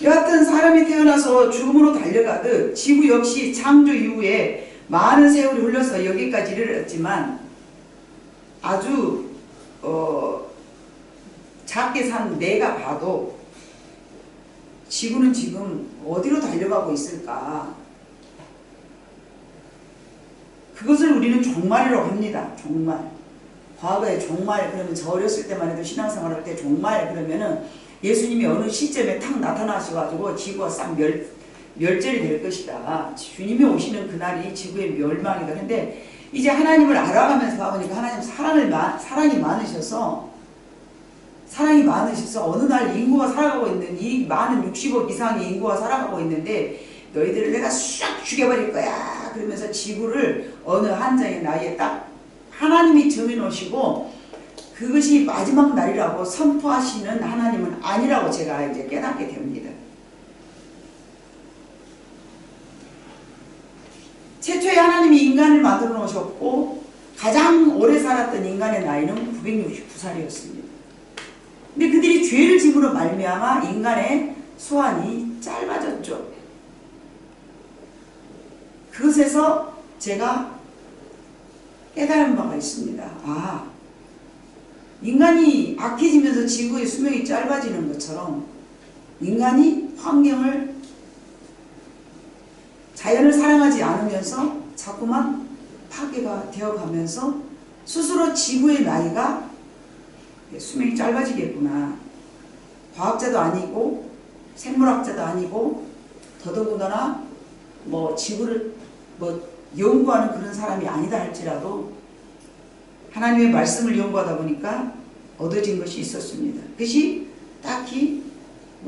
여하튼 사람이 태어나서 죽음으로 달려가듯 지구 역시 창조 이후에 많은 세월이 흘러서 여기까지 이르렀지만 아주 작게 산 내가 봐도 지구는 지금 어디로 달려가고 있을까? 그것을 우리는 종말이라고 합니다. 종말. 과거에 종말 그러면 저 어렸을 때만 해도 신앙생활 할 때 종말 그러면은 예수님이 어느 시점에 탁 나타나셔가지고 지구가 싹 멸절이 될 것이다. 주님이 오시는 그날이 지구의 멸망이다. 근데 이제 하나님을 알아가면서 봐보니까 하나님 사랑이 많으셔서 어느 날 인구가 살아가고 있는 이 많은 60억 이상의 인구가 살아가고 있는데 너희들을 내가 싹 죽여버릴 거야. 그러면서 지구를 어느 한정의 나이에 딱 하나님이 정해놓으시고 그것이 마지막 날이라고 선포하시는 하나님은 아니라고 제가 이제 깨닫게 됩니다. 최초에 하나님이 인간을 만들어 놓으셨고 가장 오래 살았던 인간의 나이는 969살이었습니다. 근데 그들이 죄를 짐으로 말미암아 인간의 소환이 짧아졌죠. 그것에서 제가 깨달은 바가 있습니다. 인간이 악해지면서 지구의 수명이 짧아지는 것처럼 인간이 자연을 사랑하지 않으면서 자꾸만 파괴가 되어가면서 스스로 지구의 나이가 수명이 짧아지겠구나. 과학자도 아니고 생물학자도 아니고 더더군다나 지구를 연구하는 그런 사람이 아니다 할지라도 하나님의 말씀을 연구하다 보니까 얻어진 것이 있었습니다. 그것이 딱히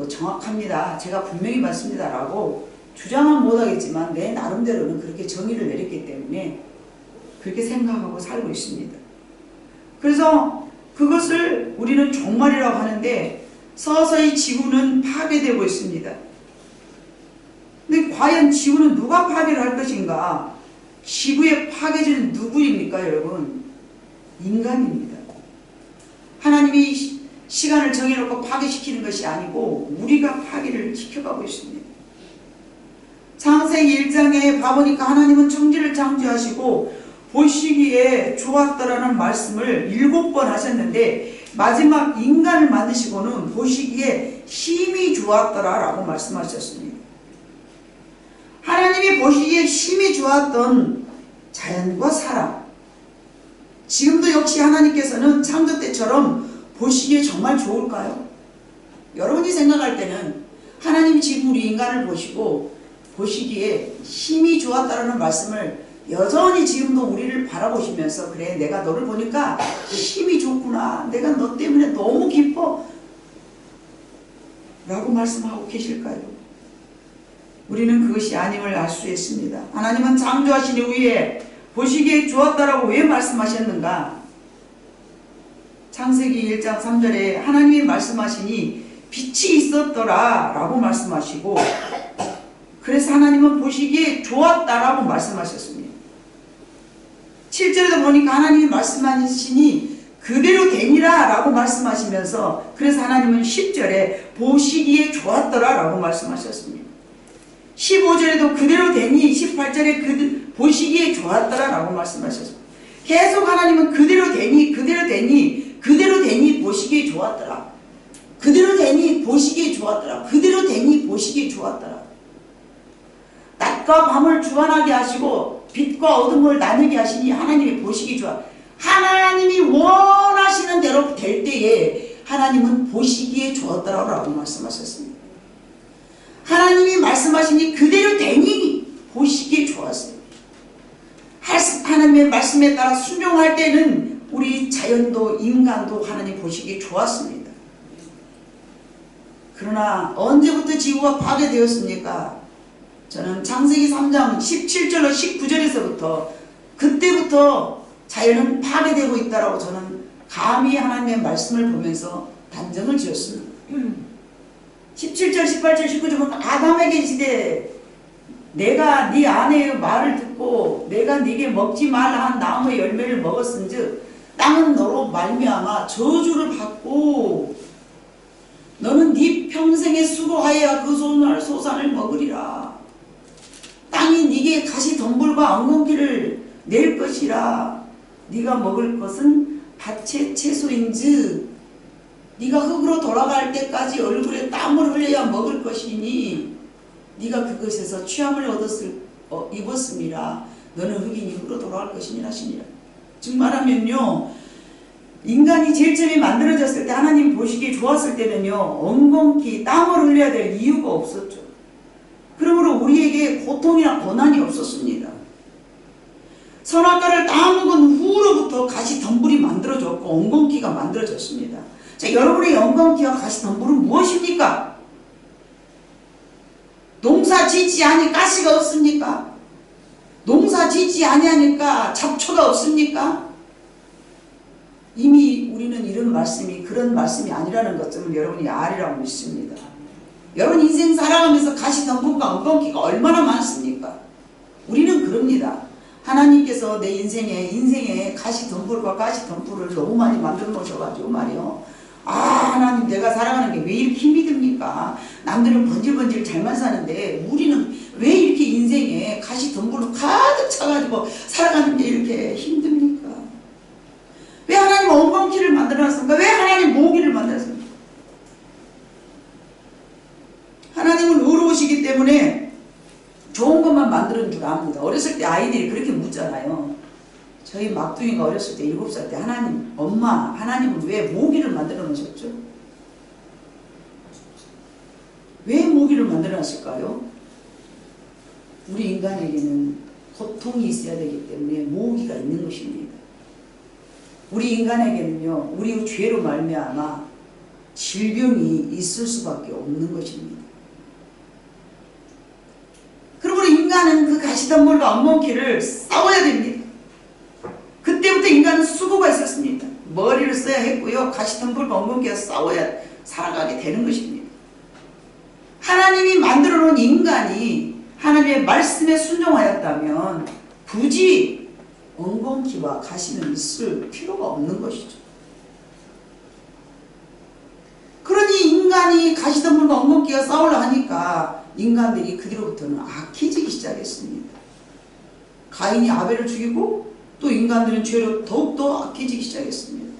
정확합니다. 제가 분명히 맞습니다. 라고 주장은 못하겠지만 내 나름대로는 그렇게 정의를 내렸기 때문에 그렇게 생각하고 살고 있습니다. 그래서 그것을 우리는 종말이라고 하는데 서서히 지구는 파괴되고 있습니다. 근데 과연 지구는 누가 파괴를 할 것인가? 지구의 파괴자는 누구입니까, 여러분? 인간입니다. 하나님이 시간을 정해놓고 파괴시키는 것이 아니고 우리가 파괴를 시켜가고 있습니다. 창세기 1장에 봐보니까 하나님은 천지를 창조하시고 보시기에 좋았더라는 말씀을 7번 하셨는데 마지막 인간을 만드시고는 보시기에 심히 좋았더라라고 말씀하셨습니다. 하나님이 보시기에 심히 좋았던 자연과 사람, 지금도 역시 하나님께서는 창조 때처럼 보시기에 정말 좋을까요? 여러분이 생각할 때는 하나님이 지금 우리 인간을 보시기에 심히 좋았다라는 말씀을 여전히 지금도 우리를 바라보시면서 그래 내가 너를 보니까 힘이 좋구나, 내가 너 때문에 너무 기뻐 라고 말씀하고 계실까요? 우리는 그것이 아님을 알 수 있습니다. 하나님은 창조하신 이후에 보시기에 좋았다라고 왜 말씀하셨는가? 창세기 1장 3절에 하나님이 말씀하시니 빛이 있었더라 라고 말씀하시고 그래서 하나님은 보시기에 좋았다라고 말씀하셨습니다. 7절에도 보니까 하나님이 말씀하시니 그대로 되니라 라고 말씀하시면서 그래서 하나님은 10절에 보시기에 좋았더라 라고 말씀하셨습니다. 15절에도 그대로 되니 18절에 보시기에 좋았더라 라고 말씀하셨습니다. 계속 하나님은 그대로 되니 보시기에 좋았더라, 그대로 되니 보시기에 좋았더라, 그대로 되니 보시기에 좋았더라. 낮과 밤을 주관하게 하시고 빛과 어둠을 나누게 하시니 하나님이 보시기 좋아. 하나님이 원하시는 대로 될 때에 하나님은 보시기에 좋았더라고 말씀하셨습니다. 하나님이 말씀하시니 그대로 되니 보시기에 좋았어요. 하나님의 말씀에 따라 순종할 때는 우리 자연도 인간도 하나님 보시기에 좋았습니다. 그러나 언제부터 지구가 파괴되었습니까? 저는 창세기 3장 17절로 19절에서부터 그때부터 자연은 파괴되고 있다라고 저는 감히 하나님의 말씀을 보면서 단정을 지었습니다. 17절, 18절, 19절 보면 아담에게 이르시되 내가 네 아내의 말을 듣고 내가 네게 먹지 말라 한 나무의 열매를 먹었은즉 땅은 너로 말미암아 저주를 받고 너는 네 평생에 수고하여야 그 소산을 먹으리라. 땅이 네게 가시덤불과 엉겅퀴를 낼 것이라. 네가 먹을 것은 밭의 채소인즉 네가 흙으로 돌아갈 때까지 얼굴에 땀을 흘려야 먹을 것이니 네가 그것에서 취함을 입었음이라. 너는 흙이니 흙으로 돌아갈 것이니라 하시니라. 즉 말하면요, 인간이 제일 처음에 만들어졌을 때 하나님 보시기에 좋았을 때는요, 엉겅퀴 땀을 흘려야 될 이유가 없었죠. 그러므로 우리에게 고통이나 고난이 없었습니다. 선악과를 따먹은 후로부터 가시덤불이 만들어졌고 엉겅퀴가 만들어졌습니다. 자, 여러분의 엉겅퀴와 가시덤불은 무엇입니까? 농사 짓지 아니 가시가 없습니까? 농사 짓지 아니하니까 잡초가 없습니까? 이미 우리는 이런 말씀이 그런 말씀이 아니라는 것을 여러분이 아리라고 믿습니다. 여러분 인생 살아가면서 가시덤불과 엉겅퀴가 얼마나 많습니까? 우리는 그럽니다. 하나님께서 내 인생에 가시덤불과 가시덤불을 너무 많이 만들어 놓으셔가지고 말이요. 아, 하나님 내가 살아가는 게 왜 이렇게 힘이 듭니까? 남들은 번질번질 잘만 사는데 우리는 왜 이렇게 인생에 가시덤불로 가득 차가지고 살아가는 게 이렇게 힘듭니까? 왜 하나님 엉겅퀴를 만들어놨습니까? 왜 하나님 모기를 만들었습니까? 하나님은 의로우시기 때문에 좋은 것만 만드는 줄 압니다. 어렸을 때 아이들이 그렇게 묻잖아요. 저희 막둥이가 어렸을 때 7살 때 하나님, 엄마, 하나님은 왜 모기를 만들어 놓으셨죠? 왜 모기를 만들어 놨을까요? 우리 인간에게는 고통이 있어야 되기 때문에 모기가 있는 것입니다. 우리 인간에게는요, 우리 죄로 말미암아 질병이 있을 수밖에 없는 것입니다. 그러므로 인간은 그 가시덤불과 엉겅퀴를 싸워야 됩니다. 그때부터 인간은 수고가 있었습니다. 머리를 써야 했고요, 가시덤불과 엉겅퀴와 싸워야 살아가게 되는 것입니다. 하나님이 만들어 놓은 인간이 하나님의 말씀에 순종하였다면 굳이 엉겅퀴와 가시는 있을 필요가 없는 것이죠. 그러니 인간이 가시덤불과 엉겅퀴와 싸우려 하니까 인간들이 그 뒤로부터는 악해지기 시작했습니다. 가인이 아벨을 죽이고 또 인간들은 죄로 더욱더 악해지기 시작했습니다.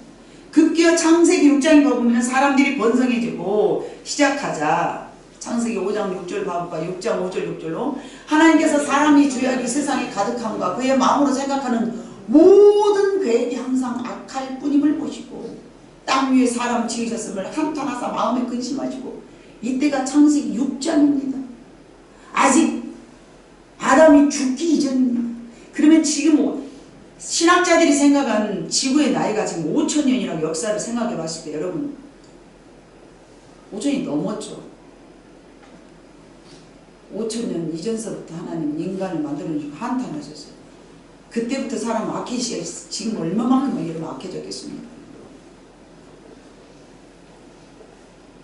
급기야 창세기 6장에 보면 사람들이 번성해지고 시작하자 창세기 5장 6절 봐볼까? 6장 5절 6절로 하나님께서 사람이 죄악이 세상에 가득함과 그의 마음으로 생각하는 모든 계획이 항상 악할 뿐임을 보시고 땅 위에 사람 지으셨음을 한탄하사 마음에 근심하시고 이때가 창세기 6장입니다. 아직 아담이 죽기 이전입니다. 그러면 지금 신학자들이 생각한 지구의 나이가 지금 5,000년이라고 역사를 생각해 봤을 때 여러분 5,000이 넘었죠. 5,000년 이전서부터 하나님은 인간을 만들어주고 한탄하셨어요. 그때부터 사람은 악해지가 지금 얼마만큼 여러분 악해졌겠습니까?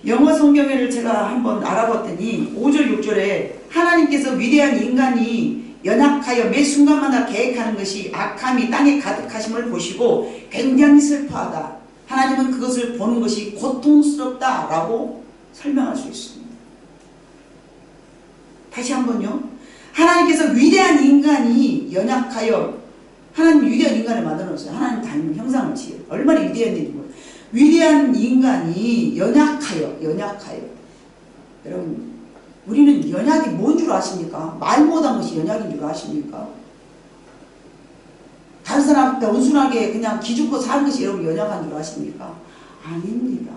영어 성경을 제가 한번 알아봤더니 5절 6절에 하나님께서 위대한 인간이 연약하여 매 순간마다 계획하는 것이 악함이 땅에 가득하심을 보시고 굉장히 슬퍼하다. 하나님은 그것을 보는 것이 고통스럽다라고 설명할 수 있습니다. 다시 한번요. 하나님께서 위대한 인간이 연약하여 하나님 위대한 인간을 만들어놨어요. 하나님 닮은 형상을 지어 얼마나 위대한 일이고 위대한 인간이 연약하여 여러분 우리는 연약이 뭔 줄 아십니까? 말 못한 것이 연약인 줄 아십니까? 다른 사람한테 온순하게 그냥 기죽고 사는 것이 여러분 연약한 줄 아십니까? 아닙니다.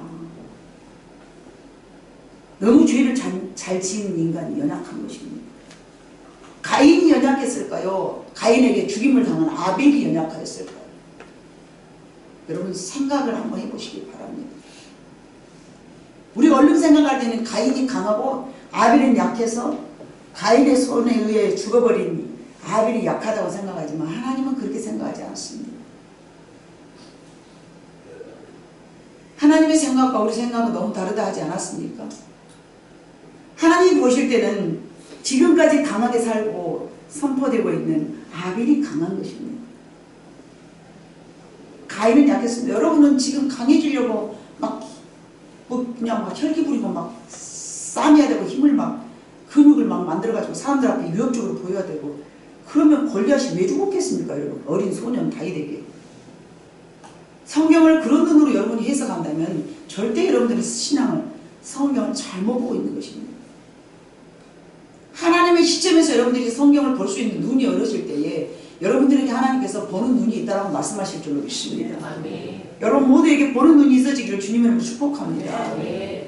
너무 죄를 잘 지은 인간이 연약한 것입니다. 가인이 연약했을까요? 가인에게 죽임을 당한 아벨이 연약하였을까요? 여러분 생각을 한번 해보시기 바랍니다. 우리가 얼른 생각할 때는 가인이 강하고 아벨은 약해서 가인의 손에 의해 죽어버린 아벨이 약하다고 생각하지만 하나님은 그렇게 생각하지 않습니다. 하나님의 생각과 우리 생각은 너무 다르다 하지 않았습니까? 하나님이 보실 때는 지금까지 강하게 살고 선포되고 있는 아벨이 강한 것입니다. 가인은 약했습니다. 여러분은 지금 강해지려고 막 뭐 그냥 막 혈기 부리고 막 싸매야 되고 힘을 막 근육을 막 만들어가지고 사람들 앞에 위협적으로 보여야 되고 그러면 골리앗이 왜 죽었겠습니까 여러분? 어린 소년 다윗에게. 성경을 그런 눈으로 여러분이 해석한다면 절대 여러분들의 신앙을 성경을 잘못 보고 있는 것입니다. 하나님의 시점에서 여러분들이 성경을 볼 수 있는 눈이 열어질 때에 여러분들에게 하나님께서 보는 눈이 있다라고 말씀하실 줄로 믿습니다. 아멘. 여러분 모두에게 보는 눈이 있어지기를 주님으로 축복합니다. 아멘.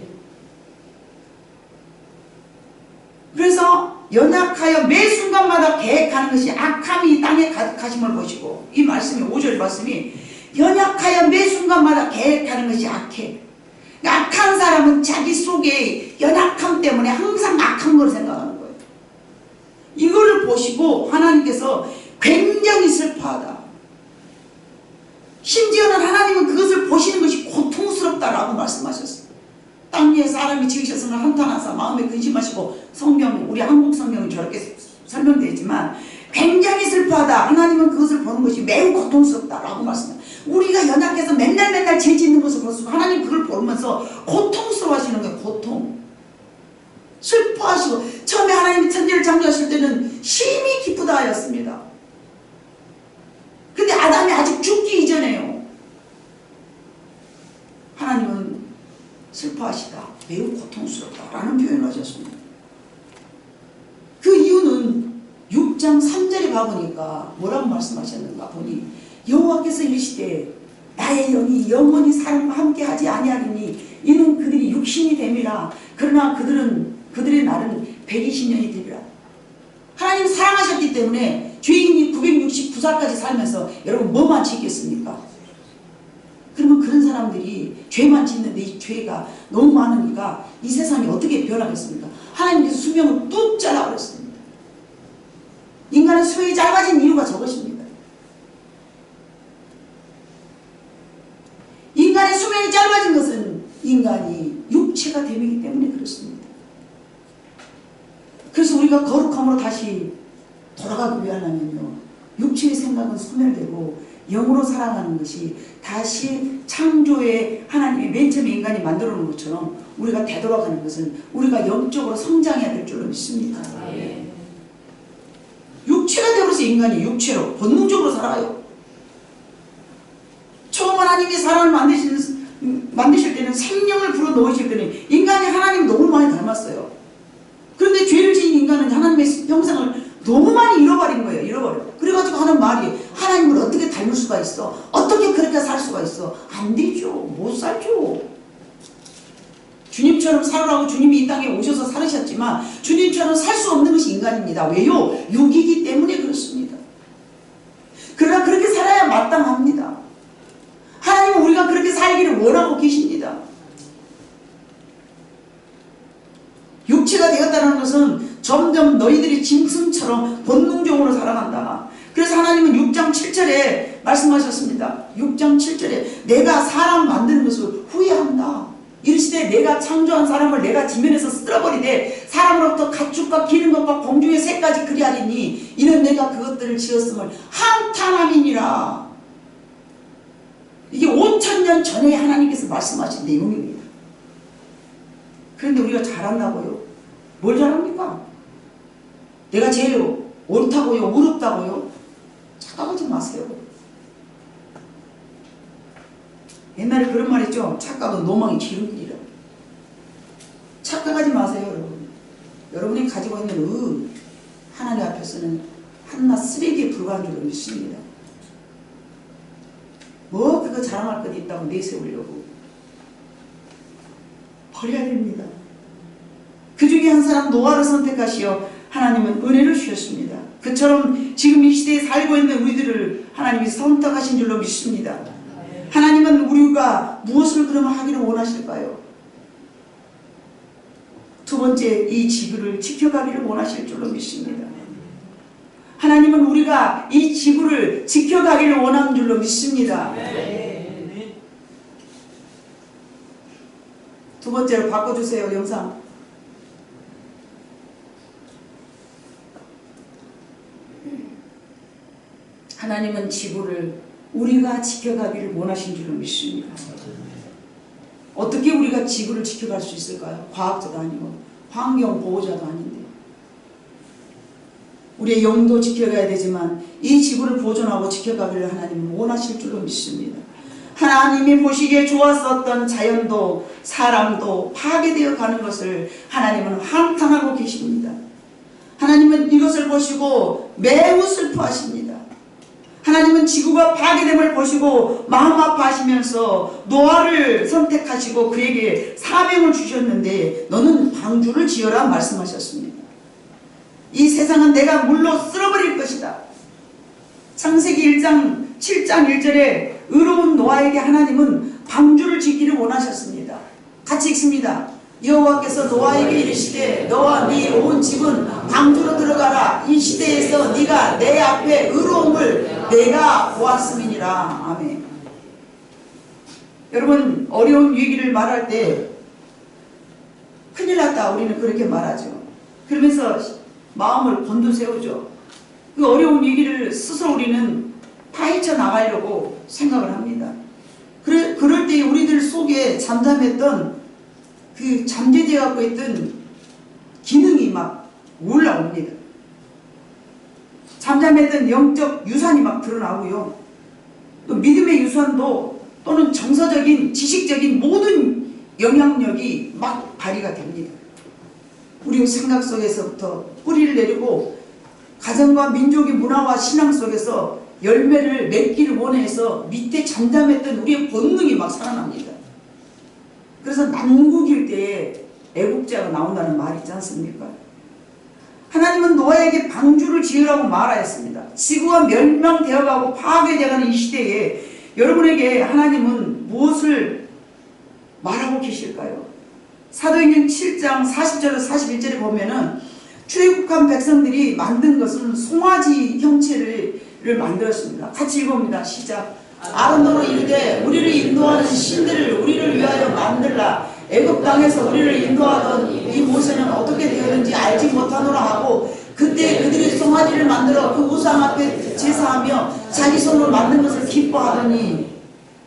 그래서 연약하여 매 순간마다 계획하는 것이 악함이 땅에 가득하심을 보시고 이 말씀이 5절 말씀이 연약하여 매 순간마다 계획하는 것이 악해. 악한 사람은 자기 속에 연약함 때문에 항상 악한 걸 생각하는 거예요. 이거를 보시고 하나님께서 굉장히 슬퍼하다. 심지어는 하나님은 그것을 보시는 것이 고통스럽다라고 말씀하셨어요. 땅 위에 사람이 지으셨으면 한탄하사 마음에 근심하시고 성경 우리 한국 성경은 저렇게 설명되어 있지만 굉장히 슬퍼하다. 하나님은 그것을 보는 것이 매우 고통스럽다라고 말씀해요. 우리가 연약해서 맨날 죄 짓는 것을 보시고 하나님 그걸 보면서 고통스러워하시는 거예요. 고통. 슬퍼하시고 처음에 하나님이 천지를 창조하실 때는 심히 기쁘다 하였습니다. 근데 아담이 아직 죽기 이전에요. 하나님은 슬퍼하시다. 매우 고통스럽다라는 표현을 하셨습니다. 그 이유는 6장 3절에 가보니까 뭐라고 말씀하셨는가 보니 여호와께서 이르시되 나의 영이 영원히 사람과 함께하지 아니하리니 이는 그들이 육신이 됨이라. 그러나 그들의 날은 120년이 되리라. 하나님 사랑하셨기 때문에 죄인이 969살까지 살면서 여러분 뭐만 짓겠습니까? 그러면 그런 사람들이 죄만 짓는데 이 죄가 너무 많으니까 이 세상이 어떻게 변하겠습니까? 하나님께서 수명을 뚝 잘라버렸습니다. 인간의 수명이 짧아진 이유가 저것입니다. 인간의 수명이 짧아진 것은 인간이 육체가 됨이기 때문에 그렇습니다. 그래서 우리가 거룩함으로 다시 돌아가기 위하면요, 육체의 생각은 소멸되고 영으로 살아가는 것이 다시 창조의 하나님의 맨 처음에 인간이 만들어 놓은 것처럼 우리가 되돌아가는 것은 우리가 영적으로 성장해야 될 줄로 믿습니다. 네. 육체가 되어서 인간이 육체로 본능적으로 살아요. 처음 하나님이 사람을 만드실 때는 생명을 불어넣으실 때는 인간이 하나님 너무 많이 닮았어요. 그런데 죄를 지은 인간은 하나님의 형상을 너무 많이 잃어버린 거예요. 잃어버려. 그래가지고 하는 말이 하나님을 어떻게 닮을 수가 있어? 어떻게 그렇게 살 수가 있어? 안 되죠. 못 살죠. 주님처럼 살으라고 주님이 이 땅에 오셔서 살으셨지만 주님처럼 살 수 없는 것이 인간입니다. 왜요? 육이기 때문에 그렇습니다. 그러나 그렇게 살아야 마땅합니다. 하나님은 우리가 그렇게 살기를 원하고 계십니다. 육체가 되었다는 것은 점점 너희들이 짐승처럼 본능적으로 살아간다. 그래서 하나님은 6장 7절에 말씀하셨습니다. 6장 7절에 내가 사람 만드는 것을 후회한다. 이르시되 내가 창조한 사람을 내가 지면에서 쓸어버리되 사람으로부터 가축과 기른 것과 공중의 새까지 그리하리니 이는 내가 그것들을 지었음을 한탄함이니라. 이게 5000년 전에 하나님께서 말씀하신 내용입니다. 그런데 우리가 잘한다고요? 뭘 잘합니까? 내가 제일 옳다고요? 어렵다고요? 착각하지 마세요. 옛날에 그런 말 있죠? 착각은 노망의 기름이라. 착각하지 마세요, 여러분. 여러분이 가지고 있는 의, 하나님 앞에서는 한낱 쓰레기에 불과한 줄로 믿습니다. 뭐 그거 자랑할 것 있다고 내세우려고. 버려야 됩니다. 그 중에 한 사람 노아를 선택하시어 하나님은 은혜를 주셨습니다. 그처럼 지금 이 시대에 살고 있는 우리들을 하나님이 선택하신 줄로 믿습니다. 하나님은 우리가 무엇을 그러면 하기를 원하실까요? 두 번째, 이 지구를 지켜가기를 원하실 줄로 믿습니다. 하나님은 우리가 이 지구를 지켜가기를 원하는 줄로 믿습니다. 두 번째로 바꿔주세요, 영상. 하나님은 지구를 우리가 지켜가기를 원하신 줄로 믿습니다. 어떻게 우리가 지구를 지켜갈 수 있을까요? 과학자도 아니고 환경 보호자도 아닌데. 우리의 영도 지켜가야 되지만 이 지구를 보존하고 지켜가기를 하나님은 원하실 줄로 믿습니다. 하나님이 보시기에 좋았었던 자연도 사람도 파괴되어 가는 것을 하나님은 한탄하고 계십니다. 하나님은 이것을 보시고 매우 슬퍼하십니다. 하나님은 지구가 파괴됨을 보시고 마음 아파하시면서 노아를 선택하시고 그에게 사명을 주셨는데 너는 방주를 지어라 말씀하셨습니다. 이 세상은 내가 물로 쓸어버릴 것이다. 창세기 1장 7장 1절에 의로운 노아에게 하나님은 방주를 짓기를 원하셨습니다. 같이 읽습니다. 여호와께서 노아에게 이르시되 너와 네 온 집은 방주로 들어가라. 이 시대에서 네가 내 앞에 의로움을 내가 보았음이니라. 아멘. 여러분, 어려운 위기를 말할 때 큰일 났다 우리는 그렇게 말하죠. 그러면서 마음을 곤두세우죠. 그 어려운 위기를 스스로 우리는 파헤쳐 나가려고 생각을 합니다. 그럴 때 우리들 속에 잠잠했던 그 잠재되어 갖고 있던 기능이 막 올라옵니다. 잠잠했던 영적 유산이 막 드러나고요. 또 믿음의 유산도 또는 정서적인 지식적인 모든 영향력이 막 발휘가 됩니다. 우리 생각 속에서부터 뿌리를 내리고 가정과 민족의 문화와 신앙 속에서 열매를 맺기를 원해서 밑에 잠잠했던 우리의 본능이 막 살아납니다. 그래서 남국일 때에 애국자가 나온다는 말이 있지 않습니까? 하나님은 노아에게 방주를 지으라고 말하였습니다. 지구가 멸망되어가고 파괴되어가는 이 시대에 여러분에게 하나님은 무엇을 말하고 계실까요? 사도행전 7장 40절에서 41절에 보면은 출애굽한 백성들이 만든 것은 송아지 형체를 만들었습니다. 같이 읽어봅니다. 시작. 아론으로 이르되 우리를 인도하는 신들을 우리를 위하여 만들라. 애굽 땅에서 우리를 인도하던 이 모세는 어떻게 되었는지 알지 못하노라 하고 그때 그들이 송아지를 만들어 그 우상 앞에 제사하며 자기 손으로 만든 것을 기뻐하더니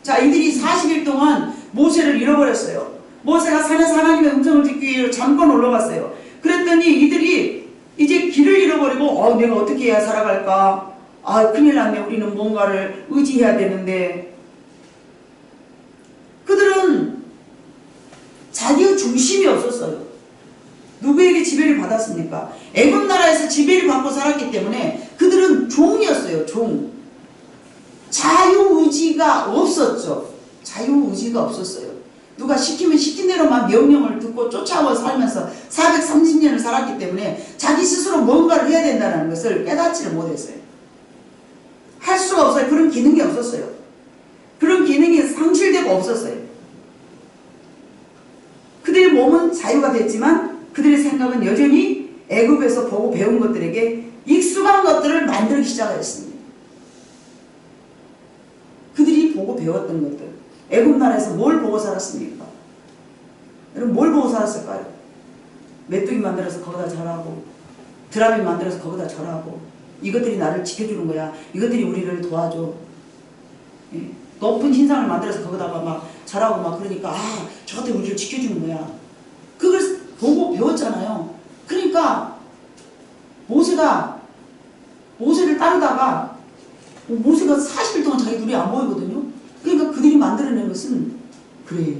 자 이들이 40일 동안 모세를 잃어버렸어요. 모세가 산에서 하나님의 음성을 듣기 위해 잠깐 올라갔어요. 그랬더니 이들이 이제 길을 잃어버리고 내가 어떻게 해야 살아갈까? 큰일 났네. 우리는 뭔가를 의지해야 되는데 그들은 자기의 중심이 없었어요. 누구에게 지배를 받았습니까? 애굽 나라에서 지배를 받고 살았기 때문에 그들은 종이었어요. 종. 자유의지가 없었죠. 자유의지가 없었어요. 누가 시키면 시킨 대로만 명령을 듣고 쫓아와 살면서 430년을 살았기 때문에 자기 스스로 뭔가를 해야 된다는 것을 깨닫지를 못했어요. 할 수가 없어요. 그런 기능이 없었어요. 그런 기능이 상실되고 없었어요. 그들의 몸은 자유가 됐지만 그들의 생각은 여전히 애굽에서 보고 배운 것들에게 익숙한 것들을 만들기 시작했습니다. 그들이 보고 배웠던 것들. 애굽 나라에서 뭘 보고 살았습니까? 여러분 뭘 보고 살았을까요? 메뚜기 만들어서 거기다 절하고 드라미 만들어서 거기다 절하고 이것들이 나를 지켜주는 거야. 이것들이 우리를 도와줘. 예? 높은 신상을 만들어서 거기다가 막 절하고 막 그러니까 저것들이 우리를 지켜주는 거야. 그걸 보고 배웠잖아요. 그러니까 모세를 따르다가 모세가 40일 동안 자기 눈이 안 보이거든요. 그러니까 그들이 만들어낸 것은 그래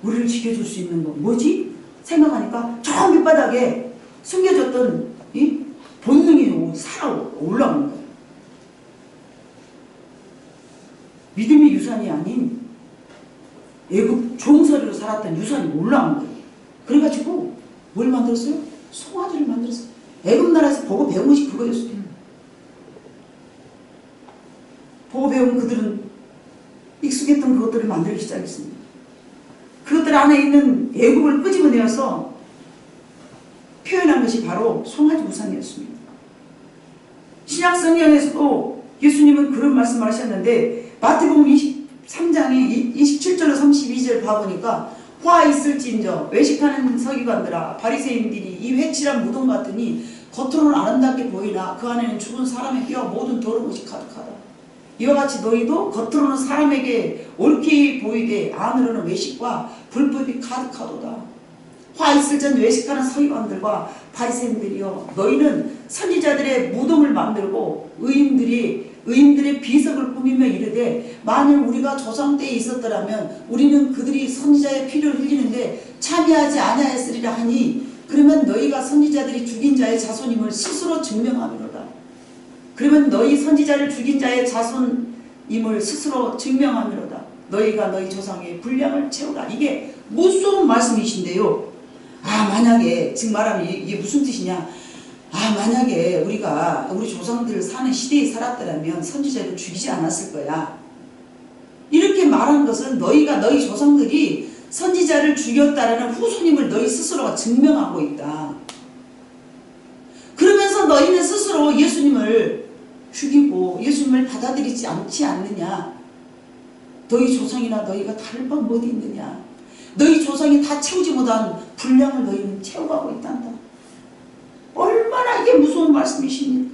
우리를 지켜줄 수 있는 거 뭐지? 생각하니까 저 밑바닥에 숨겨졌던 이 본능이 살아 올라오는 거예요. 믿음의 유산이 아닌 애굽 종소리로 살았던 유산이 올라온 거예요. 그래가지고 뭘 만들었어요? 송아지를 만들었어요. 애굽 나라에서 보고 배운 것이 그거였어요. 보고 배운 그들은 익숙했던 그것들을 만들기 시작했습니다. 그것들 안에 있는 애굽을 끄집어내어서 표현한 것이 바로 송아지 우상이었습니다. 신약 성경에서도 예수님은 그런 말씀을 하셨는데 마태복음 23장에 27절로 32절 봐보니까 화 있을진저 외식하는 서기관들아 바리새인들이 이 회칠한 무덤 같으니 겉으로는 아름답게 보이나 그 안에는 죽은 사람의 피와 모든 더러운 것이 가득하다. 이와 같이 너희도 겉으로는 사람에게 옳게 보이되 안으로는 외식과 불법이 가득하도다. 화 있을 전 외식하는 서기관들과 바리새인들이여, 너희는 선지자들의 무덤을 만들고 의인들의 비석을 꾸미며 이르되, 만일 우리가 조상 때에 있었더라면 우리는 그들이 선지자의 피를 흘리는데 참여하지 아니하였으리라 하니, 그러면 너희가 선지자들이 죽인 자의 자손임을 스스로 증명하미로다. 그러면 너희 선지자를 죽인 자의 자손임을 스스로 증명하미로다. 너희가 너희 조상의 분량을 채우라. 이게 무서운 말씀이신데요. 만약에 지금 말하면 이게 무슨 뜻이냐. 만약에 우리가 우리 조상들 사는 시대에 살았더라면 선지자를 죽이지 않았을 거야. 이렇게 말한 것은 너희가 너희 조상들이 선지자를 죽였다라는 후손임을 너희 스스로가 증명하고 있다. 그러면서 너희는 스스로 예수님을 죽이고 예수님을 받아들이지 않지 않느냐. 너희 조상이나 너희가 다를 바 어디 있느냐. 너희 조상이 다 채우지 못한 분량을 너희는 채워가고 있단다. 얼마나 이게 무서운 말씀이십니까?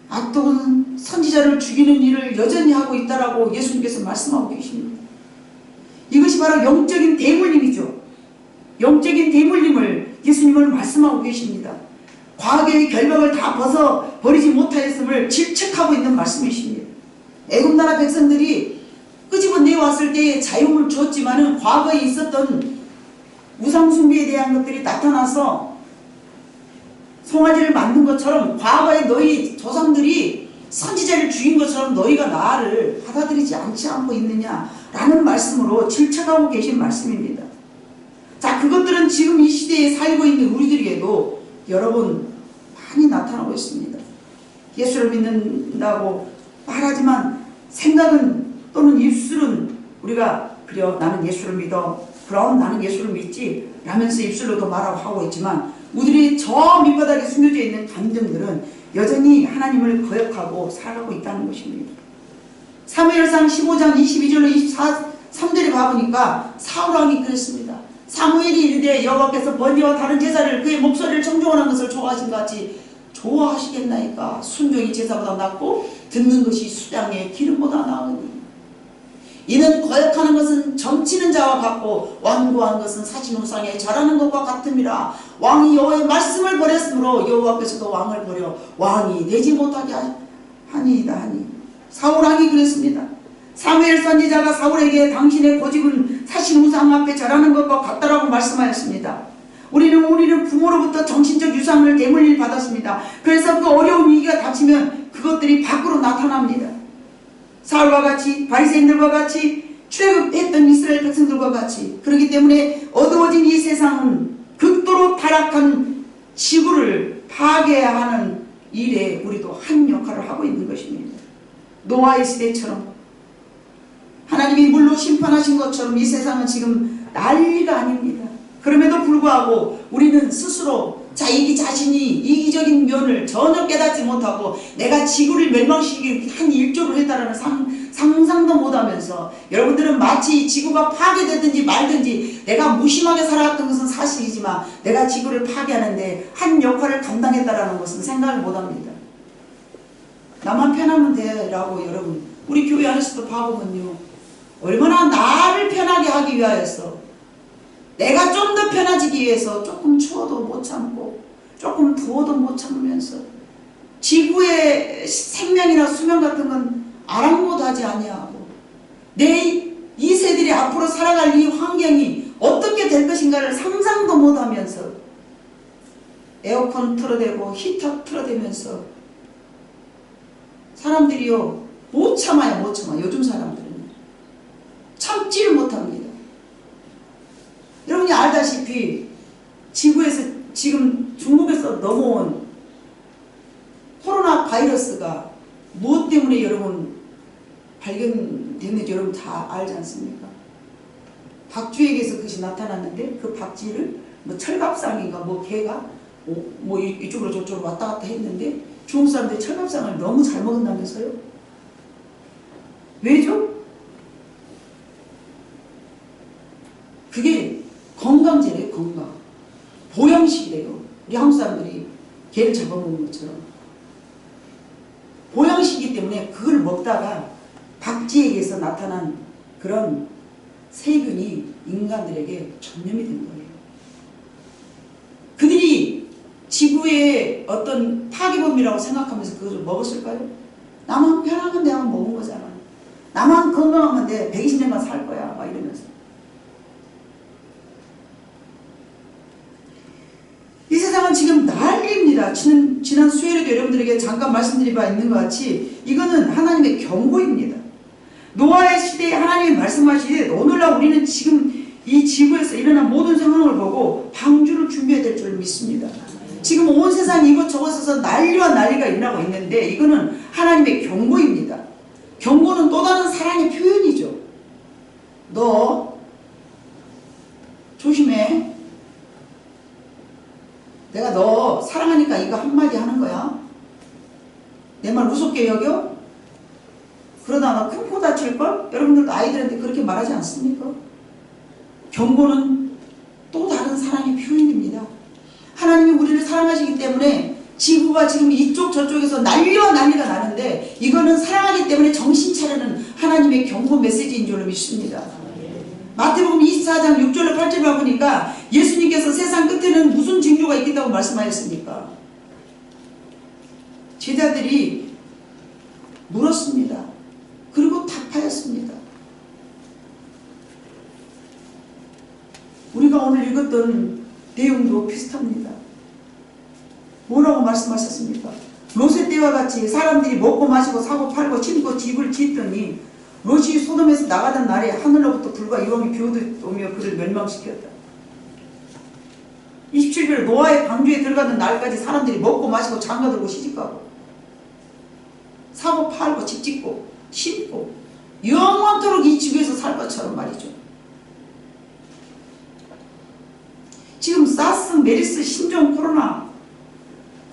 악독은 선지자를 죽이는 일을 여전히 하고 있다라고 예수님께서 말씀하고 계십니다. 이것이 바로 영적인 대물림이죠. 영적인 대물림을 예수님은 말씀하고 계십니다. 과거의 결박을 다 벗어버리지 못하였음을 질책하고 있는 말씀이십니다. 애굽나라 백성들이 끄집어내왔을 때에 자유를 주었지만은 과거에 있었던 우상숭배에 대한 것들이 나타나서 송아지를 만든 것처럼 과거에 너희 조상들이 선지자를 죽인 것처럼 너희가 나를 받아들이지 않고 있느냐라는 말씀으로 질책하고 계신 말씀입니다. 자, 그것들은 지금 이 시대에 살고 있는 우리들에게도 여러분 많이 나타나고 있습니다. 예수를 믿는다고 말하지만 생각은 또는 입술은 우리가 그래 나는 예수를 믿어, 그럼 나는 예수를 믿지 라면서 입술로도 말하고 하고 있지만 우리들이 저 밑바닥에 숨겨져 있는 감정들은 여전히 하나님을 거역하고 살아가고 있다는 것입니다. 사무엘상 15장 22절로 23절에 봐보니까 사울왕이 그랬습니다. 사무엘이 이르되 여호와께서 번제와 다른 제사를 그의 목소리를 청종하는 것을 좋아하신 것 같이 좋아하시겠나이까. 순종이 제사보다 낫고 듣는 것이 수장의 기름보다 나으니. 이는 거역하는 것은 점치는 자와 같고 완고한 것은 사진우상에 절하는 것과 같음이라. 왕이 여호와의 말씀을 버렸으므로 여호와께서도 왕을 버려 왕이 되지 못하게 하니이다 하니. 사울왕이 그랬습니다. 사무엘 선지자가 사울에게 당신의 고집은 사신우상 앞에 절하는 것과 같다라고 말씀하였습니다. 우리는 부모로부터 정신적 유산을 대물림 받았습니다. 그래서 그 어려운 위기가 닥치면 그것들이 밖으로 나타납니다. 사울과 같이 바리새인들과 같이 출애굽했던 이스라엘 백성들과 같이. 그렇기 때문에 어두워진 이 세상은 극도로 타락한 지구를 파괴하는 일에 우리도 한 역할을 하고 있는 것입니다. 노아의 시대처럼 하나님이 물로 심판하신 것처럼 이 세상은 지금 난리가 아닙니다. 그럼에도 불구하고 우리는 스스로 자기 자신이 이기적인 면을 전혀 깨닫지 못하고 내가 지구를 멸망시키기 한 일조를 했다라는 상상도 못하면서 여러분들은 마치 지구가 파괴되든지 말든지 내가 무심하게 살아왔던 것은 사실이지만 내가 지구를 파괴하는데 한 역할을 감당했다라는 것은 생각을 못합니다. 나만 편하면 돼 라고 여러분 우리 교회 안에서도 봐보면요, 얼마나 나를 편하게 하기 위하여서 내가 좀 더 편해지기 위해서 조금 추워도 못 참고 조금 더워도 못 참으면서 지구의 생명이나 수명 같은 건 아랑곳하지 아니하고 내 2세들이 앞으로 살아갈 이 환경이 어떻게 될 것인가를 상상도 못하면서 에어컨 틀어대고 히터 틀어대면서 사람들이요 못 참아요. 못 참아. 요즘 사람들은 참지를 못합니다. 여러분이 알다시피 지구에서 지금 중국에서 넘어온 코로나 바이러스가 무엇 때문에 여러분 발견됐는지 여러분 다 알지 않습니까? 박쥐에게서 그것이 나타났는데 그 박쥐를 뭐 철갑상인가 뭐 개가 뭐 이쪽으로 저쪽으로 왔다 갔다 했는데 중국 사람들이 철갑상을 너무 잘 먹은다면서요? 왜죠? 그게 건강제래요. 건강 보양식이래요. 우리 한국 사람들이 개를 잡아먹는 것처럼. 보양식이기 때문에 그걸 먹다가 박쥐에게서 나타난 그런 세균이 인간들에게 전염이 된 거예요. 그들이 지구의 어떤 파괴범이라고 생각하면서 그것을 먹었을까요? 나만 편하면 내가 먹은 거잖아. 나만 건강하면 돼. 120년간 살 거야. 막 이러면서. 이 세상은 지금 난리입니다. 지난 수요일에도 여러분들에게 잠깐 말씀드린 바 있는 것 같이 이거는 하나님의 경고입니다. 노아의 시대에 하나님이 말씀하시되 오늘날 우리는 지금 이 지구에서 일어난 모든 상황을 보고 방주를 준비해야 될 줄 믿습니다. 지금 온 세상이 이것저것에서 난리와 난리가 일어나고 있는데 이거는 하나님의 경고입니다. 경고는 또 다른 사랑의 표현이죠. 너 조심해. 내가 너 사랑하니까 이거 한마디 하는 거야. 내 말 무섭게 여겨? 그러다 너 큰 코 다칠걸? 여러분들도 아이들한테 그렇게 말하지 않습니까? 경고는 또 다른 사랑의 표현입니다. 하나님이 우리를 사랑하시기 때문에 지구가 지금 이쪽 저쪽에서 난리와 난리가 나는데 이거는 사랑하기 때문에 정신 차리는 하나님의 경고 메시지인 줄로 믿습니다. 마태복음 24장 6절로 8절을 보니까 예수님께서 세상 끝에는 무슨 징조가 있겠다고 말씀하셨습니까? 제자들이 물었습니다. 그리고 답하였습니다. 우리가 오늘 읽었던 내용도 비슷합니다. 뭐라고 말씀하셨습니까? 롯의 때와 같이 사람들이 먹고 마시고 사고 팔고 침고 집을 짓더니 롯이 소돔에서 나가던 날에 하늘로부터 불과 이왕이 비오며 그를 멸망시켰다. 27절 노아의 방주에 들어가던 날까지 사람들이 먹고 마시고 장가들고 시집가고 사고 팔고 집 짓고 심고 영원토록 이 지구에서 살 것처럼 말이죠. 지금 사스, 메리스, 신종, 코로나,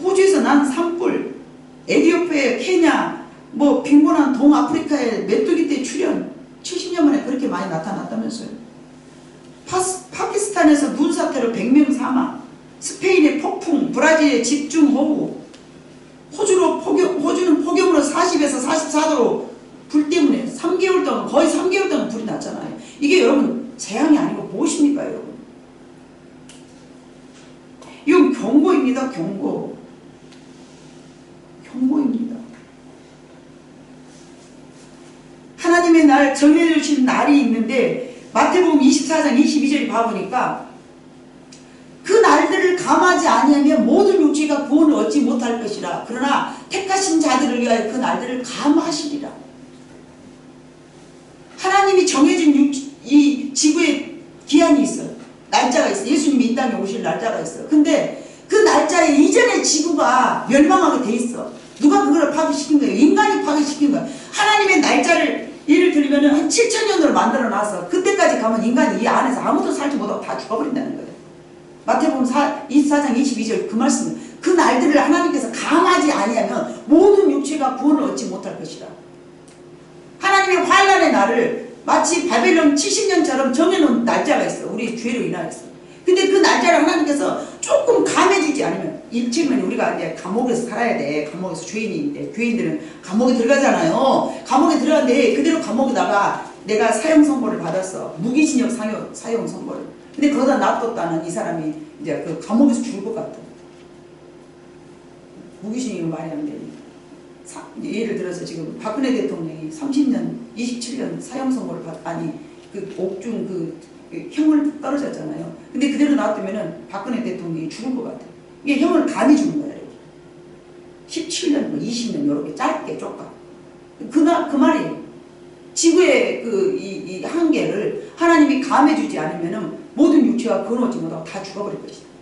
호주에서 난 산불, 에티오피아, 케냐, 빈곤한 동아프리카의 메뚜기 떼 출현 70년 만에 그렇게 많이 나타났다면서요. 파키스탄에서 눈사태로 100명 사망, 스페인의 폭풍, 브라질의 집중호우, 호주는 폭염으로 40에서 44도로 불 때문에 3개월 동안 거의 3개월 동안 불이 났잖아요. 이게 여러분 재앙이 아니고 무엇입니까 여러분? 이건 경고입니다. 경고입니다. 하나님의 날 정해 주신 날이 있는데 마태복음 24장 22절에 봐보니까 그 날들을 감하지 아니하면 모든 육체가 구원을 얻지 못할 것이라. 그러나 택하신 자들을 위하여 그 날들을 감하시리라. 하나님이 정해진 이 지구에 기한이 있어요. 날짜가 있어요. 예수님이 이 땅에 오실 날짜가 있어요. 근데 그 날짜에 이전에 지구가 멸망하게 돼 있어. 누가 그걸 파괴시킨 거예요? 인간이 파괴시킨 거예요. 하나님의 날짜를 예를 들면 한 7,000년도를 만들어 놔서 그때까지 가면 인간이 이 안에서 아무도 살지 못하고 다 죽어버린다는 거예요. 마태복음 24장 22절 그 말씀은 그 날들을 하나님께서 감하지 아니하면 모든 육체가 구원을 얻지 못할 것이라. 하나님의 환난의 날을 마치 바벨론 70년처럼 정해놓은 날짜가 있어. 우리 죄로 인하여서. 근데 그 날짜를 하나님께서 조금 감해지지 않으면 일찍은 우리가 이제 감옥에서 살아야 돼. 감옥에서 죄인인데 죄인들은 감옥에 들어가잖아요. 감옥에 들어갔는데 그대로 감옥에다가 내가 사형 선고를 받았어. 무기징역 사형 선고를. 근데 그러다 놔뒀다는 이 사람이 이제 그 감옥에서 죽을 것 같아. 무기징역이 말이 안 되니. 예를 들어서 지금 박근혜 대통령이 30년, 27년 사형 선고를 그 옥중 그 형을 떨어졌잖아요. 근데 그대로 놔두면은 박근혜 대통령이 죽을 것 같아요. 이게 형을 감히 주는 거예요. 17년, 20년 이렇게 짧게 쫓가. 그 말이에요. 지구의 이 한계를 하나님이 감해주지 않으면은 모든 육체가 건너지 못하고 다 죽어버릴 것이다.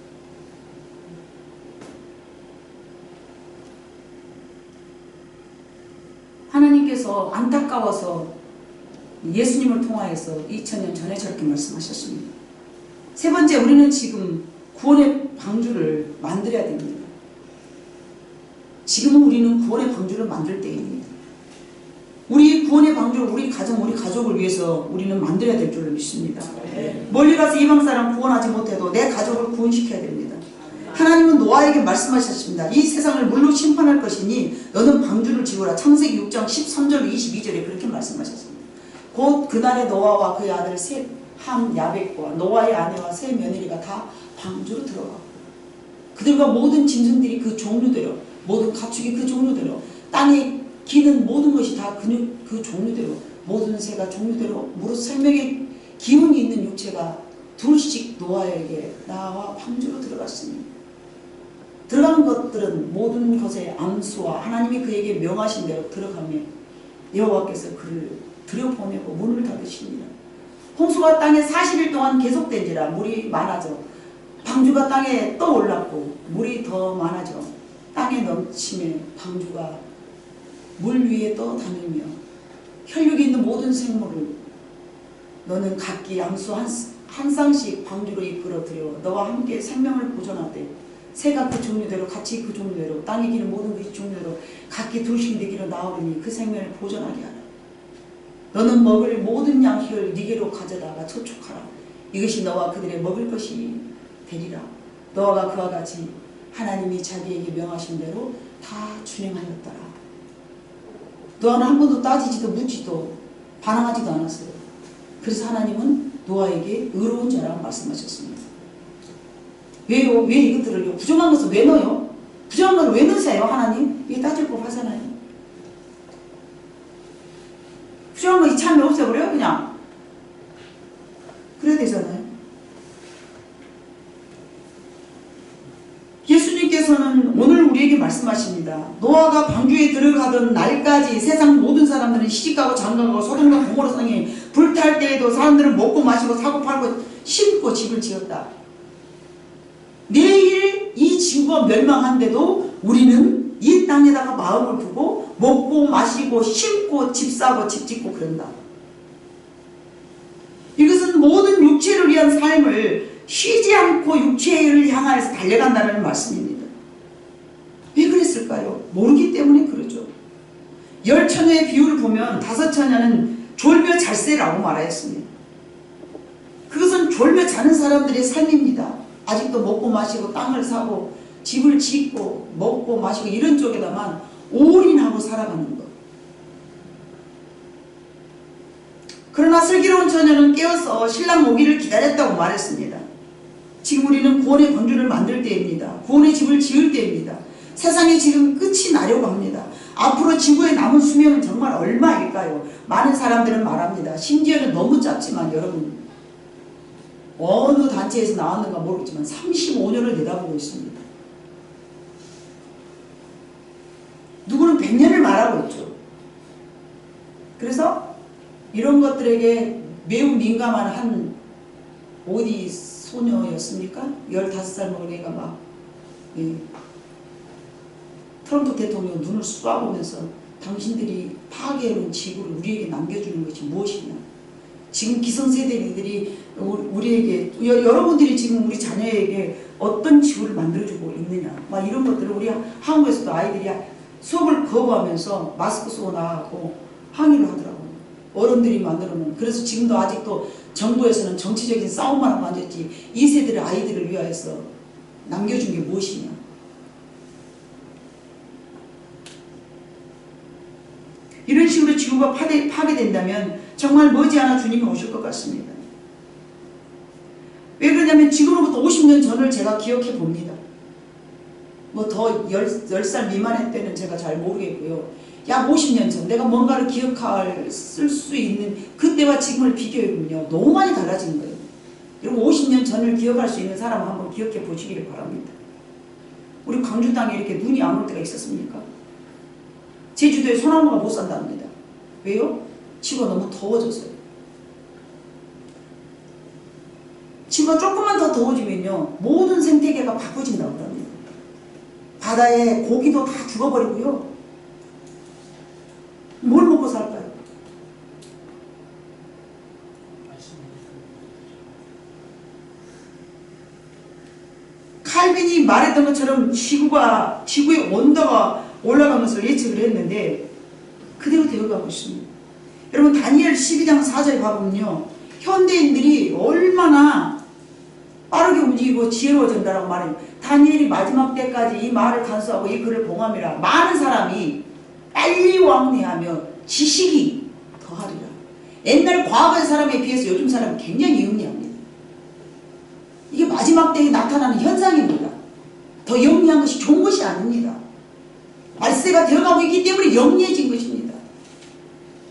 하나님께서 안타까워서 예수님을 통하여서 2000년 전에 저렇게 말씀하셨습니다. 세 번째, 우리는 지금 구원의 방주를 만들어야 됩니다. 지금은 우리는 구원의 방주를 만들 때입니다. 우리 구원의 방주를 우리 가정, 우리 가족을 위해서 우리는 만들어야 될 줄로 믿습니다. 멀리 가서 이방 사람 구원하지 못해도 내 가족을 구원시켜야 됩니다. 하나님은 노아에게 말씀하셨습니다. 이 세상을 물로 심판할 것이니 너는 방주를 지으라. 창세기 6장 13절 22절에 그렇게 말씀하셨습니다. 곧 그날에 노아와 그의 아들 셋, 함, 야벳과 노아의 아내와 세 며느리가 다 방주로 들어가고 그들과 모든 짐승들이 그 종류대로 모든 가축이 그 종류대로 땅에 기는 모든 것이 다 그 종류대로 모든 새가 종류대로 무릇 생명의 기운이 있는 육체가 둘씩 노아에게 나와 방주로 들어갔습니다. 들어가는 것들은 모든 것의 암수와 하나님이 그에게 명하신 대로 들어가며 여호와께서 그를 들여보내고 문을 닫으십니다. 홍수가 땅에 40일 동안 계속된지라 물이 많아져 방주가 땅에 떠올랐고 물이 더 많아져 땅에 넘침에 방주가 물 위에 떠다니며 혈육이 있는 모든 생물을 너는 각기 양수 한 쌍씩 방주로 이끌어들여 너와 함께 생명을 보존하되 새가 그 종류대로 같이 그 종류대로 땅에 기는 모든 그 종류대로 각기 둘씩 내기로 나오리니 그 생명을 보존하게 하라. 너는 먹을 모든 양식을 네게로 가져다가 저축하라. 이것이 너와 그들의 먹을 것이 되리라. 너와 그와 같이 하나님이 자기에게 명하신 대로 다 준행하였더라. 노아는 한 번도 따지지도 묻지도 반항하지도 않았어요. 그래서 하나님은 노아에게 의로운 자라 말씀하셨습니다. 왜요? 왜 이것들을요? 부정한 것을 왜 넣어요? 부정한 것을 왜 넣으세요? 하나님? 이게 따질 법 하잖아요. 부정한 거 이참에 없애버려요? 그냥. 그래야 되잖아요. 예수님께서는 오늘 우리에게 말씀하십니다. 노아가 방주에 들어가던 날까지 세상 모든 사람들은 시집가고 장가가고 소돔과 고모라 성에 불탈 때에도 사람들은 먹고 마시고 사고 팔고 심고 집을 지었다. 내일 이 지구가 멸망한데도 우리는 이 땅에다가 마음을 두고 먹고 마시고 심고 집 사고 집 짓고 그런다. 이것은 모든 육체를 위한 삶을 쉬지 않고 육체를 향하여서 달려간다는 말씀입니다. 왜 그랬을까요? 모르기 때문에 그러죠. 10처녀의 비유를 보면 5처녀는 졸며 잘세라고 말하였습니다. 그것은 졸며 자는 사람들의 삶입니다. 아직도 먹고 마시고 땅을 사고 집을 짓고 먹고 마시고 이런 쪽에다만 올인하고 살아가는 것. 그러나 슬기로운 처녀는 깨어서 신랑 오기를 기다렸다고 말했습니다. 지금 우리는 구원의 방주를 만들 때입니다. 구원의 집을 지을 때입니다. 세상에 지금 끝이 나려고 합니다. 앞으로 지구에 남은 수명은 정말 얼마일까요? 많은 사람들은 말합니다. 심지어는 너무 짧지만 여러분 어느 단체에서 나왔는가 모르겠지만 35년을 내다보고 있습니다. 누구는 100년을 말하고 있죠. 그래서 이런 것들에게 매우 민감한 한 어디 소녀였습니까? 15살 먹은 애가 막 트럼프 대통령 눈을 쏴보면서 당신들이 파괴해놓은 지구를 우리에게 남겨주는 것이 무엇이냐. 지금 기성세대들이 우리에게 여러분들이 지금 우리 자녀에게 어떤 지구를 만들어주고 있느냐 막 이런 것들을 우리 한국에서도 아이들이 수업을 거부하면서 마스크 쓰고 나가고 항의를 하더라고요. 어른들이 만들어놓은. 그래서 지금도 아직도 정부에서는 정치적인 싸움만 하고 앉았지 이 세대의 아이들을 위하여서 남겨준 게 무엇이냐. 이런 식으로 지구가 파괴된다면 정말 머지않아 주님이 오실 것 같습니다. 왜 그러냐면 지금으로부터 50년 전을 제가 기억해 봅니다. 뭐 더 10살 미만의 때는 제가 잘 모르겠고요. 약 50년 전 내가 뭔가를 쓸 수 있는 그때와 지금을 비교해보면요. 너무 많이 달라진 거예요. 여러분 50년 전을 기억할 수 있는 사람 한번 기억해 보시기를 바랍니다. 우리 광주 땅에 이렇게 눈이 안 올 때가 있었습니까? 제주도에 소나무가 못 산답니다. 왜요? 지구가 너무 더워졌어요. 지구가 조금만 더 더워지면요. 모든 생태계가 바꿔진다고 합니다. 바다에 고기도 다 죽어버리고요. 뭘 먹고 살까요? 칼빈이 말했던 것처럼 지구의 온도가 올라가는 것을 예측을 했는데 그대로 되어가고 있습니다. 여러분 다니엘 12장 4절에 가보면요. 현대인들이 얼마나 빠르게 움직이고 지혜로워진다라고 말해요. 다니엘이 마지막 때까지 이 말을 간수하고 이 글을 봉함이라. 많은 사람이 빨리 왕래하며 지식이 더하리라. 옛날 과거의 사람에 비해서 요즘 사람은 굉장히 영리합니다. 이게 마지막 때에 나타나는 현상입니다. 더 영리한 것이 좋은 것이 아닙니다. 말세가 되어가고 있기 때문에 영리해진 것입니다.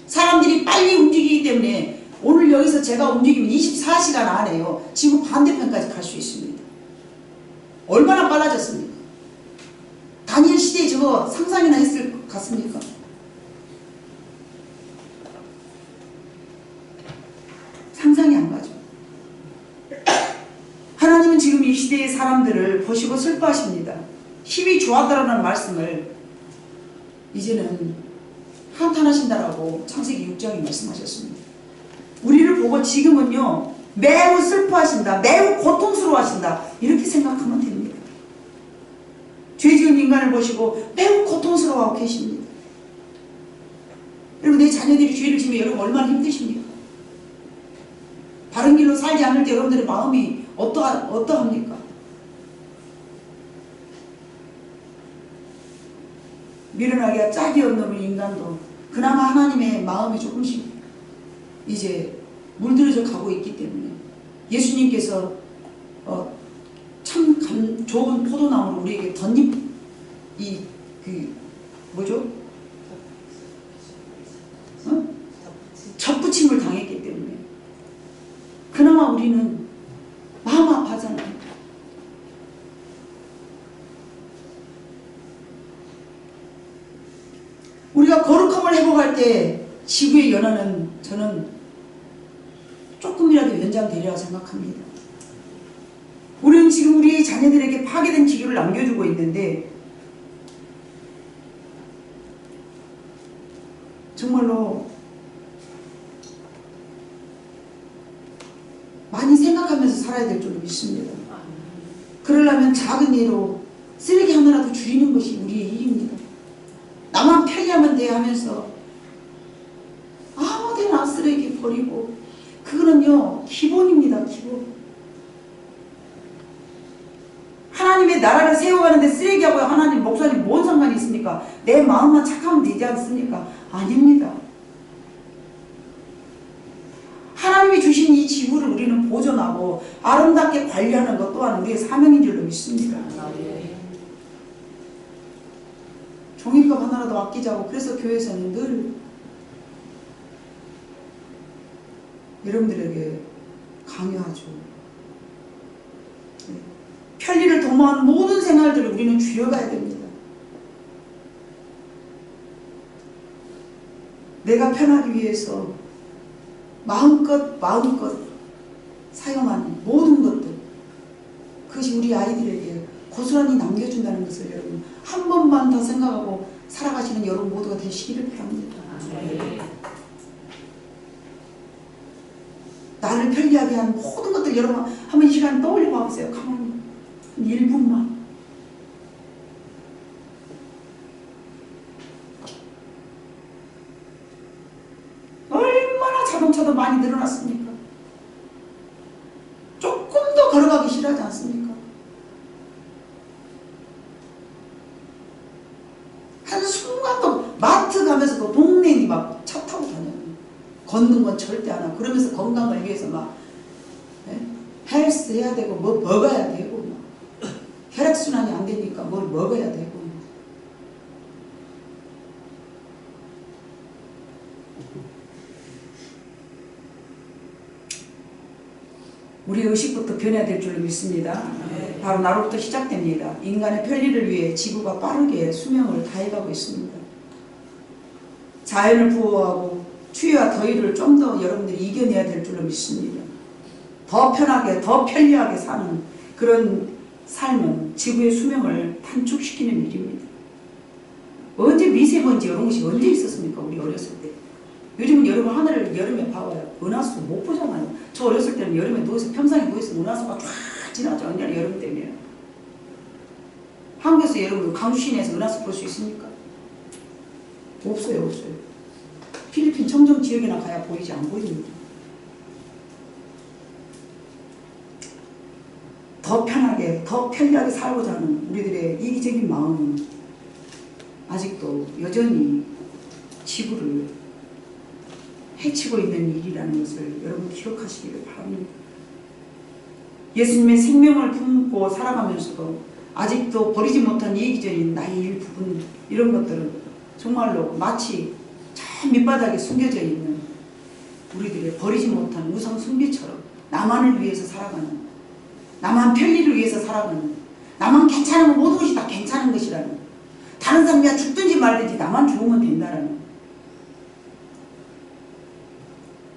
사람들이 빨리 움직이기 때문에 오늘 여기서 제가 움직이면 24시간 안에요. 지구 반대편까지 갈 수 있습니다. 얼마나 빨라졌습니까? 다니엘 시대에 저거 상상이나 했을 것 같습니까? 상상이 안 가죠. 하나님은 지금 이 시대의 사람들을 보시고 슬퍼하십니다. 힘이 좋아하더라는 말씀을 이제는 한탄하신다라고 창세기 6장에 말씀하셨습니다. 우리를 보고 지금은요 매우 슬퍼하신다, 매우 고통스러워하신다 이렇게 생각하면 됩니다. 죄 지은 인간을 보시고 매우 고통스러워하고 계십니다. 여러분, 내 자녀들이 죄를 지으면 여러분 얼마나 힘드십니까? 바른 길로 살지 않을 때 여러분들의 마음이 어떠합니까? 미련하기가 짝이 없는 인간도 그나마 하나님의 마음이 조금씩 이제 물들어져 가고 있기 때문에 예수님께서 참 좋은 포도나무를 우리에게 뭐죠? 접붙임을 당했기 때문에 그나마 우리는 마음 아파하잖아요. 우리가 거룩함을 회복할 때 지구의 연한은 저는 조금이라도 연장되리라고 생각합니다. 우리는 지금 우리의 자녀들에게 파괴된 기교를 남겨주고 있는데 정말로 많이 생각하면서 살아야 될 줄로 믿습니다. 그러려면 작은 예로 쓰레기 하나라도 줄이는 것이 우리의 일입니다. 나만 편리하면 돼 하면서 아무데나 쓰레기 버리고 그거는요 기본입니다. 기본. 하나님의 나라를 세워가는데 쓰레기하고 하나님 목사님 뭔 상관이 있습니까? 내 마음만 착하면 되지 않습니까? 아닙니다. 하나님이 주신 이 지구를 우리는 보존하고 아름답게 관리하는 것 또한 우리의 사명인 줄로 믿습니다. 종이컵 하나라도 아끼자고. 그래서 교회에서는 늘 여러분들에게 강요하죠. 편리를 도모하는 모든 생활들을 우리는 줄여가야 됩니다. 내가 편하기 위해서 마음껏 사용하는 모든 것들, 그것이 우리 아이들에게 고스란히 남겨준다는 것을 여러분 한 번만 더 생각하고 살아가시는 여러분 모두가 되시기를 바랍니다. 나를 편리하게 한 모든 것들 여러분 한번 이 시간 떠올려 봐보세요. 가만히 1분만. 얼마나 자동차도 많이 늘어났습니까? 조금 더 걸어가기 싫어하지 않습니까? 한순간도 마트 가면서도 동네니 막 차 타고 다녀요. 걷는 건 절대 안 하고 그러면서 건강을 위해서 막 헬스 해야 되고 뭐 먹어야 되고 막 혈액순환이 안 되니까 뭘 먹어야 되고 우리 의식부터 변해야 될 줄로 믿습니다. 바로 나로부터 시작됩니다. 인간의 편리를 위해 지구가 빠르게 수명을 다해가고 있습니다. 자연을 보호하고 추위와 더위를 좀 더 여러분들이 이겨내야 될 줄로 믿습니다. 더 편하게 더 편리하게 사는 그런 삶은 지구의 수명을 단축시키는 일입니다. 언제 미세먼지 이런 것이 언제 있었습니까? 우리 어렸을 때. 요즘은 여러분 하늘을 여름에 봐봐요. 은하수 못 보잖아요. 저 어렸을 때는 여름에 누워서 평상에 누워서 은하수가 쫙 지나죠. 언제나 여름 때문에. 한국에서 여러분 강주 시내에서 은하수 볼 수 있습니까? 없어요. 없어요. 필리핀 청정 지역이나 가야 보이지 안 보입니다. 더 편하게, 더 편리하게 살고자 하는 우리들의 이기적인 마음은 아직도 여전히 지구를 해치고 있는 일이라는 것을 여러분 기억하시기를 바랍니다. 예수님의 생명을 품고 살아가면서도 아직도 버리지 못한 이기적인 나의 일부분, 이런 것들은 정말로 마치 저 밑바닥에 숨겨져 있는 우리들의 버리지 못한 우상 숭배처럼 나만을 위해서 살아가는, 나만 편리를 위해서 살아가는, 나만 괜찮으면 모든 것이 다 괜찮은 것이라는, 다른 사람이 죽든지 말든지 나만 좋으면 된다라는,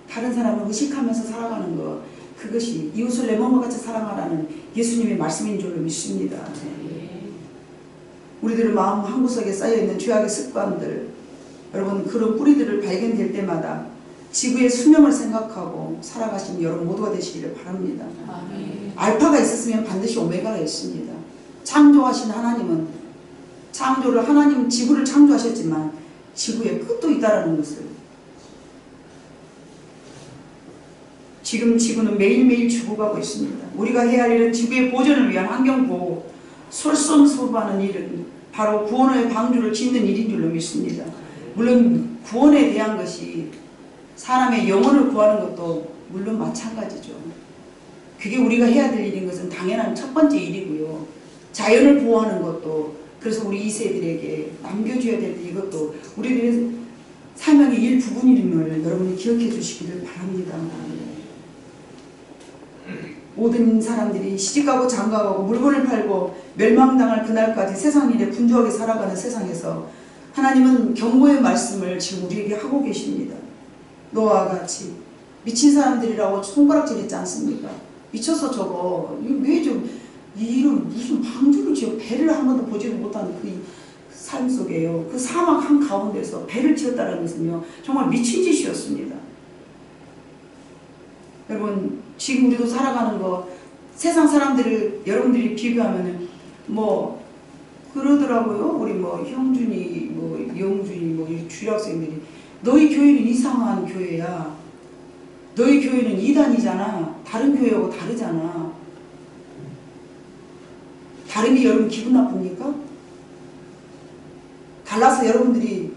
다른 사람을 의식하면서 살아가는 것, 그것이 이웃을 내 몸과 같이 사랑하라는 예수님의 말씀인 줄로 믿습니다. 우리들의 마음 한구석에 쌓여있는 죄악의 습관들, 여러분 그런 뿌리들을 발견될 때마다 지구의 수명을 생각하고 살아가신 여러분 모두가 되시기를 바랍니다. 알파가 있었으면 반드시 오메가가 있습니다. 창조하신 하나님은 창조를, 하나님 지구를 창조하셨지만 지구에 끝도 있다라는 것을, 지금 지구는 매일매일 죽어가고 있습니다. 우리가 해야 할 일은 지구의 보존을 위한 환경보호, 솔선수범하는 일은 바로 구원의 방주를 짓는 일인 줄로 믿습니다. 물론 구원에 대한 것이 사람의 영혼을 구하는 것도 물론 마찬가지죠. 그게 우리가 해야 될 일인 것은 당연한 첫 번째 일이고요. 자연을 보호하는 것도, 그래서 우리 2세들에게 남겨줘야 될 이것도 우리들의 사명의 일부분임을 여러분이 기억해 주시기를 바랍니다. 모든 사람들이 시집가고 장가가고 물건을 팔고 멸망당할 그날까지 세상 일에 분주하게 살아가는 세상에서 하나님은 경고의 말씀을 지금 우리에게 하고 계십니다. 너와 같이 미친 사람들이라고 손가락질했지 않습니까? 미쳐서 저거 왜 좀 이런 무슨 방주를 지어 배를 한 번도 보지도 못하는 그 삶 속에요. 그 사막 한가운데서 배를 지었다는 것은요 정말 미친 짓이었습니다. 여러분 지금 우리도 살아가는 거 세상 사람들을 여러분들이 비교하면은 뭐 그러더라고요. 우리 뭐 형준이 뭐 영준이 뭐 이 주일학생들이 너희 교회는 이상한 교회야. 너희 교회는 이단이잖아. 다른 교회하고 다르잖아. 다름이 여러분 기분 나쁩니까? 달라서 여러분들이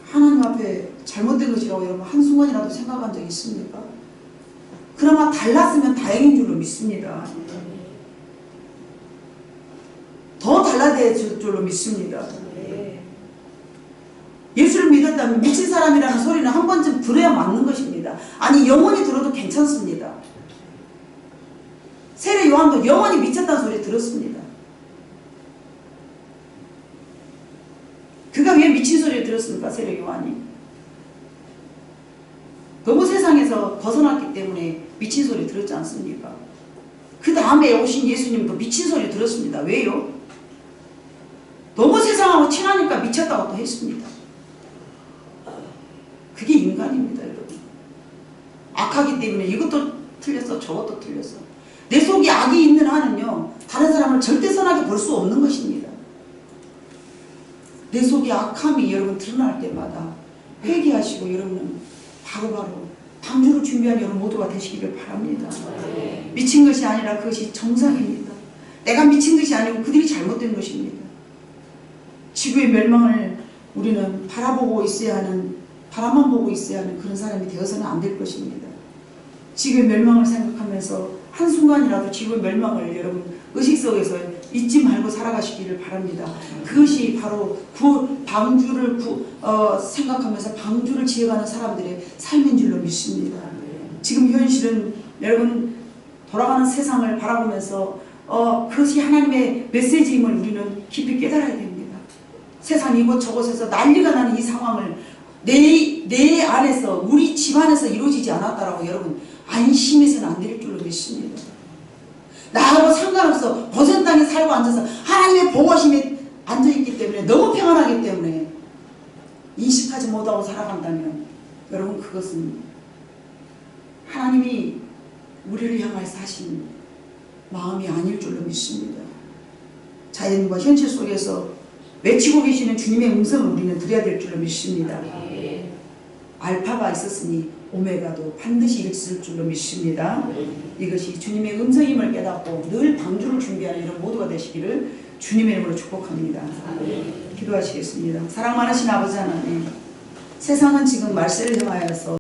하나님 앞에 잘못된 것이라고 여러분 한순간이라도 생각한 적 있습니까? 그나마 달랐으면 다행인 줄로 믿습니다. 더 달라야 줄 줄로 믿습니다. 예수를 믿었다면 미친 사람이라는 소리는 한 번쯤 들어야 맞는 것입니다. 아니 영원히 들어도 괜찮습니다. 세례 요한도 영원히 미쳤다는 소리 들었습니다. 그가 왜 미친 소리를 들었습니까? 세례 요한이 너무 세상에서 벗어났기 때문에 미친 소리 들었지 않습니까? 그 다음에 오신 예수님도 미친 소리 들었습니다. 왜요? 너무 세상하고 친하니까 미쳤다고 또 했습니다. 그게 인간입니다, 여러분. 악하기 때문에 이것도 틀렸어, 저것도 틀렸어. 내 속에 악이 있는 한은요, 다른 사람을 절대 선하게 볼 수 없는 것입니다. 내 속에 악함이 여러분 드러날 때마다 회개하시고 여러분은 바로바로 방주를 준비한 여러분 모두가 되시기를 바랍니다. 미친 것이 아니라 그것이 정상입니다. 내가 미친 것이 아니고 그들이 잘못된 것입니다. 지구의 멸망을 우리는 바라보고 있어야 하는, 바라만 보고 있어야 하는 그런 사람이 되어서는 안 될 것입니다. 지구의 멸망을 생각하면서 한순간이라도 지구의 멸망을 여러분 의식 속에서 잊지 말고 살아가시기를 바랍니다. 그것이 바로 방주를 생각하면서 방주를 지어가는 사람들의 삶인 줄로 믿습니다. 지금 현실은 여러분 돌아가는 세상을 바라보면서 그것이 하나님의 메시지임을 우리는 깊이 깨달아야 됩니다. 세상 이곳저곳에서 난리가 나는 이 상황을 내 안에서 우리 집안에서 이루어지지 않았다라고 여러분 안심해서는 안 될 줄로 믿습니다. 나하고 상관없어 보전 땅에 살고 앉아서 하나님의 보호심에 앉아있기 때문에 너무 평안하기 때문에 인식하지 못하고 살아간다면 여러분 그것은 하나님이 우리를 향해서 하신 마음이 아닐 줄로 믿습니다. 자연과 현실 속에서 외치고 계시는 주님의 음성을 우리는 들어야 될 줄로 믿습니다. 알파가 있었으니 오메가도 반드시 있을 줄로 믿습니다. 이것이 주님의 음성임을 깨닫고 늘 방주를 준비하는 이런 모두가 되시기를 주님의 이름으로 축복합니다. 기도하시겠습니다. 사랑 많으신 아버지 하나님, 세상은 지금 말세를 향하여서